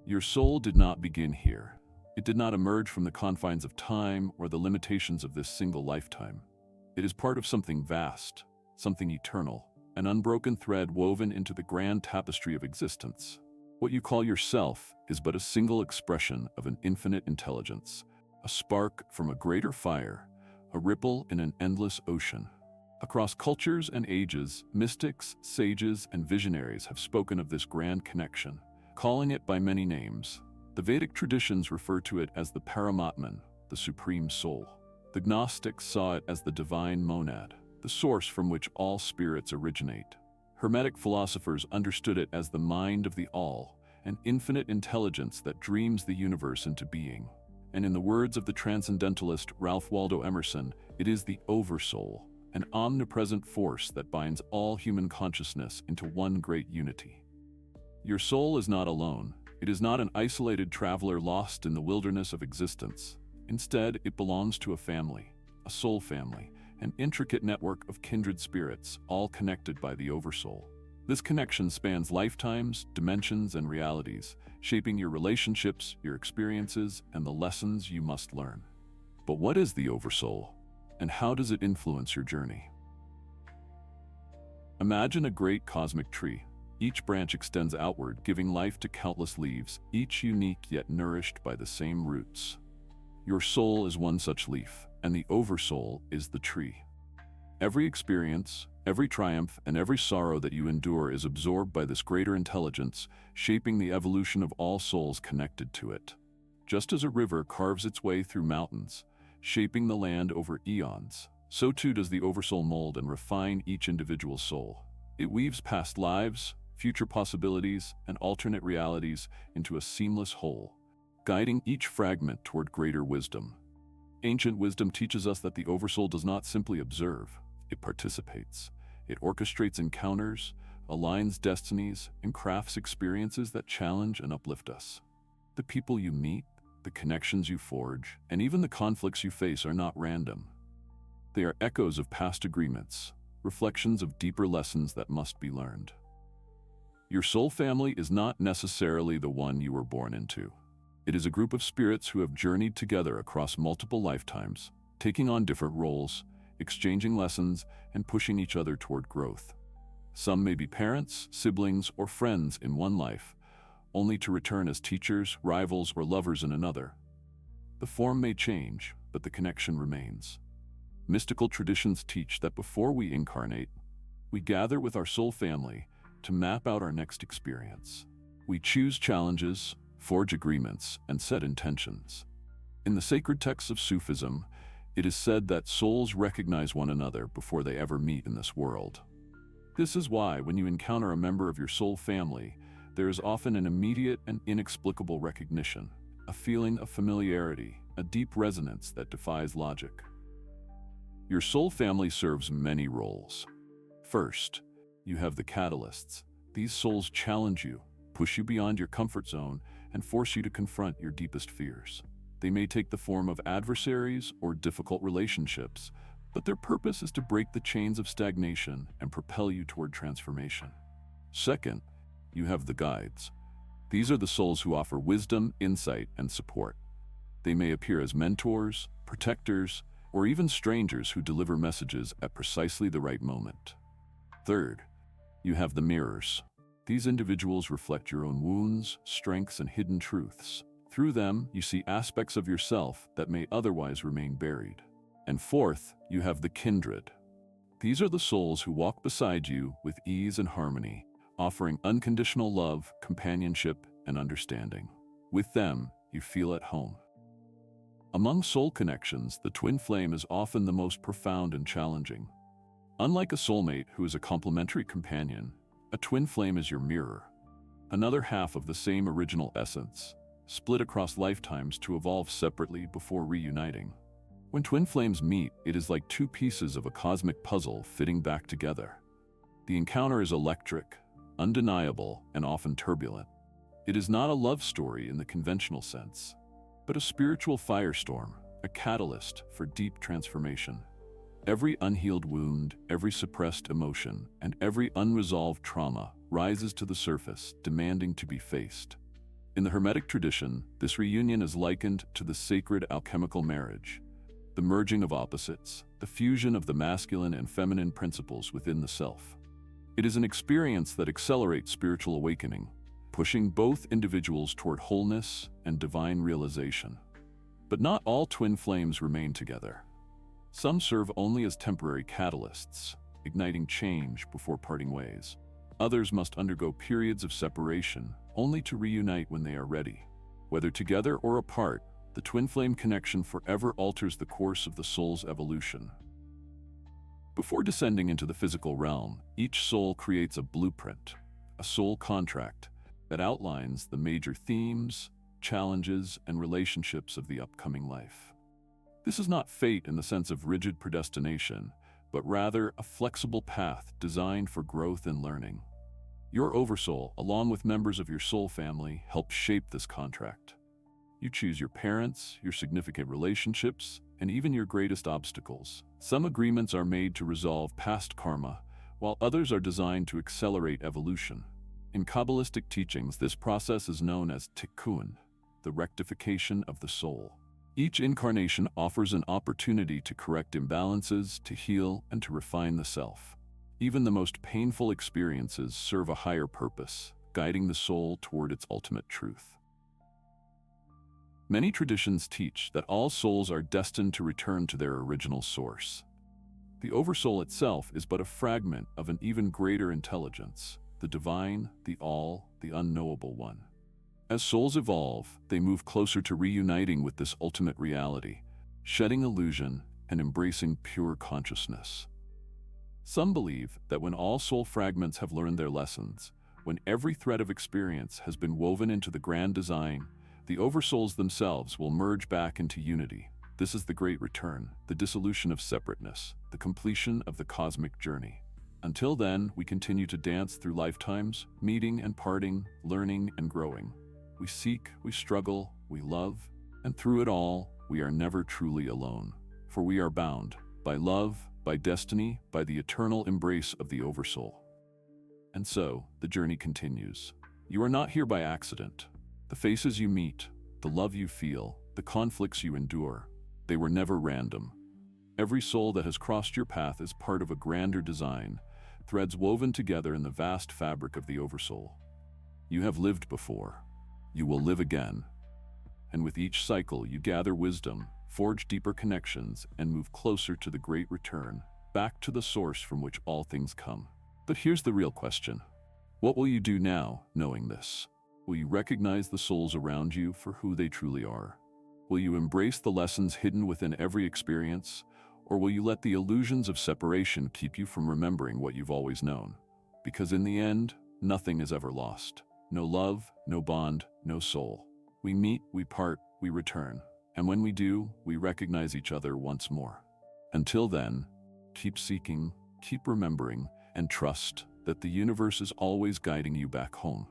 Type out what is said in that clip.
Your soul did not begin here. It did not emerge from the confines of time or the limitations of this single lifetime. It is part of something vast, something eternal, an unbroken thread woven into the grand tapestry of existence. What you call yourself is but a single expression of an infinite intelligence, a spark from a greater fire, a ripple in an endless ocean. Across cultures and ages, mystics, sages, and visionaries have spoken of this grand connection, calling it by many names. The Vedic traditions refer to it as the Paramatman, the Supreme Soul. The Gnostics saw it as the divine monad, the source from which all spirits originate. Hermetic philosophers understood it as the mind of the all, an infinite intelligence that dreams the universe into being. And in the words of the transcendentalist Ralph Waldo Emerson, it is the Oversoul, an omnipresent force that binds all human consciousness into one great unity. Your soul is not alone. It is not an isolated traveler lost in the wilderness of existence. Instead, it belongs to a family, a soul family, an intricate network of kindred spirits, all connected by the Oversoul. This connection spans lifetimes, dimensions, and realities, shaping your relationships, your experiences, and the lessons you must learn. But what is the Oversoul, and how does it influence your journey? Imagine a great cosmic tree. Each branch extends outward, giving life to countless leaves, each unique yet nourished by the same roots. Your soul is one such leaf, and the Oversoul is the tree. Every experience, every triumph, and every sorrow that you endure is absorbed by this greater intelligence, shaping the evolution of all souls connected to it. Just as a river carves its way through mountains, shaping the land over eons, so too does the Oversoul mold and refine each individual soul. It weaves past lives, future possibilities, and alternate realities into a seamless whole, guiding each fragment toward greater wisdom. Ancient wisdom teaches us that the Oversoul does not simply observe, it participates. It orchestrates encounters, aligns destinies, and crafts experiences that challenge and uplift us. The people you meet, the connections you forge, and even the conflicts you face are not random. They are echoes of past agreements, reflections of deeper lessons that must be learned. Your soul family is not necessarily the one you were born into. It is a group of spirits who have journeyed together across multiple lifetimes, taking on different roles, exchanging lessons, and pushing each other toward growth. Some may be parents, siblings, or friends in one life, only to return as teachers, rivals, or lovers in another. The form may change, but the connection remains. Mystical traditions teach that before we incarnate, we gather with our soul family to map out our next experience. We choose challenges, forge agreements, and set intentions. In the sacred texts of Sufism, it is said that souls recognize one another before they ever meet in this world. This is why, when you encounter a member of your soul family, there is often an immediate and inexplicable recognition, a feeling of familiarity, a deep resonance that defies logic. Your soul family serves many roles. First, you have the catalysts. These souls challenge you, push you beyond your comfort zone, and force you to confront your deepest fears. They may take the form of adversaries or difficult relationships, but their purpose is to break the chains of stagnation and propel you toward transformation. Second, you have the guides. These are the souls who offer wisdom, insight, and support. They may appear as mentors, protectors, or even strangers who deliver messages at precisely the right moment. Third, you have the mirrors. These individuals reflect your own wounds, strengths, and hidden truths. Through them, you see aspects of yourself that may otherwise remain buried. And fourth, you have the kindred. These are the souls who walk beside you with ease and harmony, offering unconditional love, companionship, and understanding. With them, you feel at home. Among soul connections, the twin flame is often the most profound and challenging. Unlike a soulmate who is a complementary companion, a twin flame is your mirror, another half of the same original essence, split across lifetimes to evolve separately before reuniting. When twin flames meet, it is like two pieces of a cosmic puzzle fitting back together. The encounter is electric, undeniable, and often turbulent. It is not a love story in the conventional sense, but a spiritual firestorm, a catalyst for deep transformation. Every unhealed wound, every suppressed emotion, and every unresolved trauma rises to the surface, demanding to be faced. In the Hermetic tradition, this reunion is likened to the sacred alchemical marriage, the merging of opposites, the fusion of the masculine and feminine principles within the self. It is an experience that accelerates spiritual awakening, pushing both individuals toward wholeness and divine realization. But not all twin flames remain together. Some serve only as temporary catalysts, igniting change before parting ways. Others must undergo periods of separation, only to reunite when they are ready. Whether together or apart, the twin flame connection forever alters the course of the soul's evolution. Before descending into the physical realm, each soul creates a blueprint, a soul contract, that outlines the major themes, challenges, and relationships of the upcoming life. This is not fate in the sense of rigid predestination, but rather a flexible path designed for growth and learning. Your Oversoul, along with members of your soul family, help shape this contract. You choose your parents, your significant relationships, and even your greatest obstacles. Some agreements are made to resolve past karma, while others are designed to accelerate evolution. In Kabbalistic teachings, this process is known as tikkun, the rectification of the soul. Each incarnation offers an opportunity to correct imbalances, to heal, and to refine the self. Even the most painful experiences serve a higher purpose, guiding the soul toward its ultimate truth. Many traditions teach that all souls are destined to return to their original source. The Oversoul itself is but a fragment of an even greater intelligence, the divine, the all, the unknowable one. As souls evolve, they move closer to reuniting with this ultimate reality, shedding illusion and embracing pure consciousness. Some believe that when all soul fragments have learned their lessons, when every thread of experience has been woven into the grand design, the Oversouls themselves will merge back into unity. This is the great return, the dissolution of separateness, the completion of the cosmic journey. Until then, we continue to dance through lifetimes, meeting and parting, learning and growing. We seek, we struggle, we love, and through it all, we are never truly alone. For we are bound by love, by destiny, by the eternal embrace of the Oversoul. And so, the journey continues. You are not here by accident. The faces you meet, the love you feel, the conflicts you endure, they were never random. Every soul that has crossed your path is part of a grander design, threads woven together in the vast fabric of the Oversoul. You have lived before. You will live again. And with each cycle, you gather wisdom, forge deeper connections, and move closer to the great return, back to the source from which all things come. But here's the real question. What will you do now, knowing this? Will you recognize the souls around you for who they truly are? Will you embrace the lessons hidden within every experience? Or will you let the illusions of separation keep you from remembering what you've always known? Because in the end, nothing is ever lost. No love, no bond, no soul. We meet, we part, we return. And when we do, we recognize each other once more. Until then, keep seeking, keep remembering, and trust that the universe is always guiding you back home.